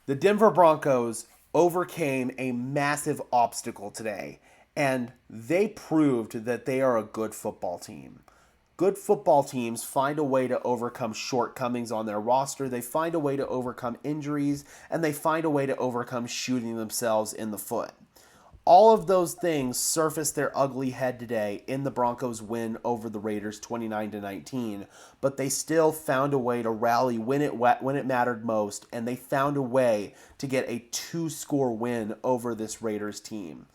The Denver Broncos overcame a massive obstacle today, and they proved that they are a good football team. Good football teams find a way to overcome shortcomings on their roster, they find a way to overcome injuries, and they find a way to overcome shooting themselves in the foot. All of those things surfaced their ugly head today in the Broncos' win over the Raiders 29-19, but they still found a way to rally when it mattered most, and they found a way to get a two-score win over this Raiders team.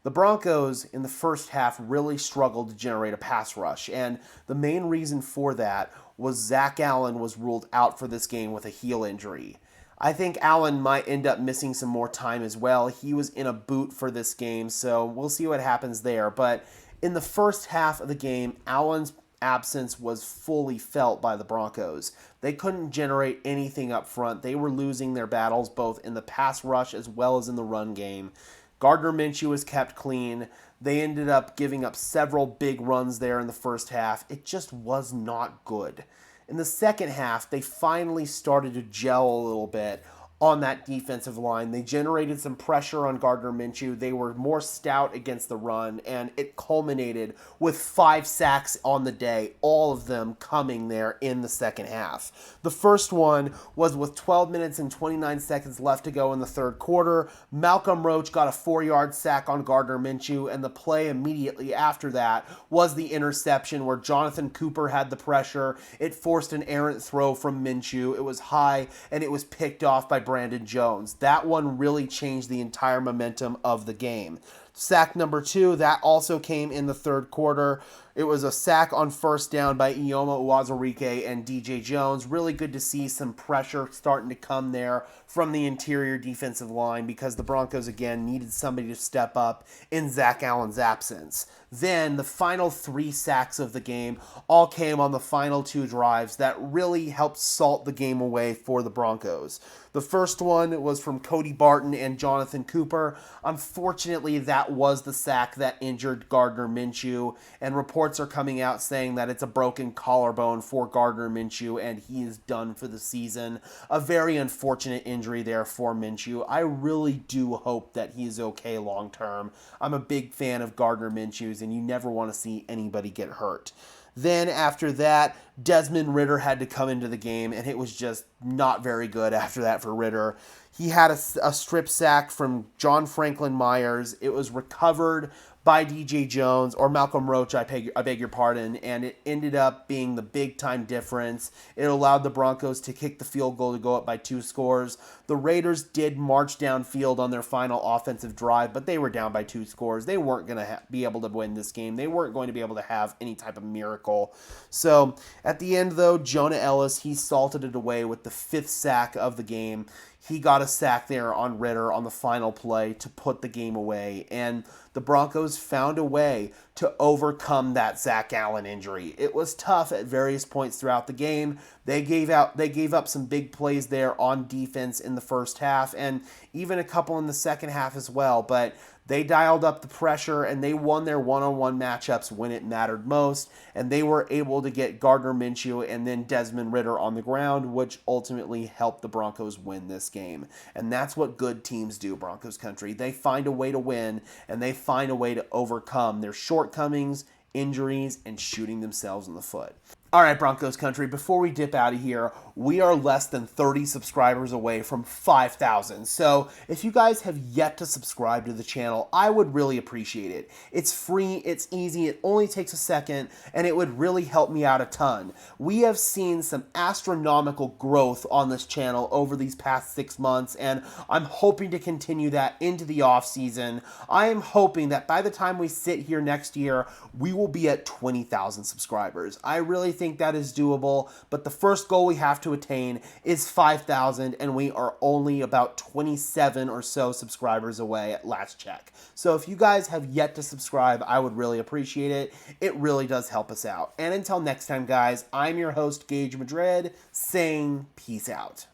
The Broncos in the first half really struggled to generate a pass rush, and the main reason for that was Zach Allen was ruled out for this game with a heel injury. I think Allen might end up missing some more time as well. He was in a boot for this game, so we'll see what happens there. But in the first half of the game, Allen's absence was fully felt by the Broncos. They couldn't generate anything up front. They were losing their battles both in the pass rush as well as in the run game. Gardner Minshew was kept clean. They ended up giving up several big runs there in the first half. It just was not good. In the second half, they finally started to gel a little bit on that defensive line. They generated some pressure on Gardner Minshew. They were more stout against the run, and it culminated with 5 sacks on the day, all of them coming there in the second half. The first one was with 12 minutes and 29 seconds left to go in the third quarter. Malcolm Roach got a 4-yard sack on Gardner Minshew, and the play immediately after that was the interception where Jonathan Cooper had the pressure. It forced an errant throw from Minshew. It was high, and it was picked off by Brandon Jones. That one really changed the entire momentum of the game. Sack number 2, that also came in the third quarter. It was a sack on first down by Ioma Uwazurike and DJ Jones. Really good to see some pressure starting to come there from the interior defensive line because the Broncos, again, needed somebody to step up in Zach Allen's absence. Then the final 3 sacks of the game all came on the final 2 drives that really helped salt the game away for the Broncos. The first one was from Cody Barton and Jonathan Cooper. Unfortunately, that was the sack that injured Gardner Minshew, and reports are coming out saying that it's a broken collarbone for Gardner Minshew and he is done for the season. A very unfortunate injury there for Minshew. I really do hope that he is okay long term. I'm a big fan of Gardner Minshew's, and you never want to see anybody get hurt. Then after that, Desmond Ridder had to come into the game, and it was just not very good after that for Ridder. He had a strip sack from John Franklin Myers. It was recovered by DJ Jones, or Malcolm Roach, I beg your pardon, and it ended up being the big-time difference. It allowed the Broncos to kick the field goal to go up by 2 scores. The Raiders did march downfield on their final offensive drive, but they were down by 2 scores. They weren't going to be able to win this game. They weren't going to be able to have any type of miracle. So at the end, though, Jonah Ellis, he salted it away with the 5th sack of the game. He got a sack there on Ridder on the final play to put the game away, and the Broncos found a way to overcome that Zach Allen injury. It was tough at various points throughout the game. They gave up some big plays there on defense in the first half, and even a couple in the second half as well, but they dialed up the pressure and they won their one-on-one matchups when it mattered most, and they were able to get Gardner Minshew and then Desmond Ridder on the ground, which ultimately helped the Broncos win this game. And that's what good teams do, Broncos country. They find a way to win, and they find a way to overcome their shortcomings, injuries, and shooting themselves in the foot. All right, Broncos country, before we dip out of here, we are less than 30 subscribers away from 5,000. So if you guys have yet to subscribe to the channel, I would really appreciate it. It's free, it's easy, it only takes a second, and it would really help me out a ton. We have seen some astronomical growth on this channel over these past 6 months, and I'm hoping to continue that into the off season. I am hoping that by the time we sit here next year, we will be at 20,000 subscribers. I really think that is doable, but the first goal we have to attain is 5,000, and we are only about 27 or so subscribers away at last check. So if you guys have yet to subscribe, I would really appreciate it. It really does help us out. And until next time, guys, I'm your host, Gage Madrid, saying peace out.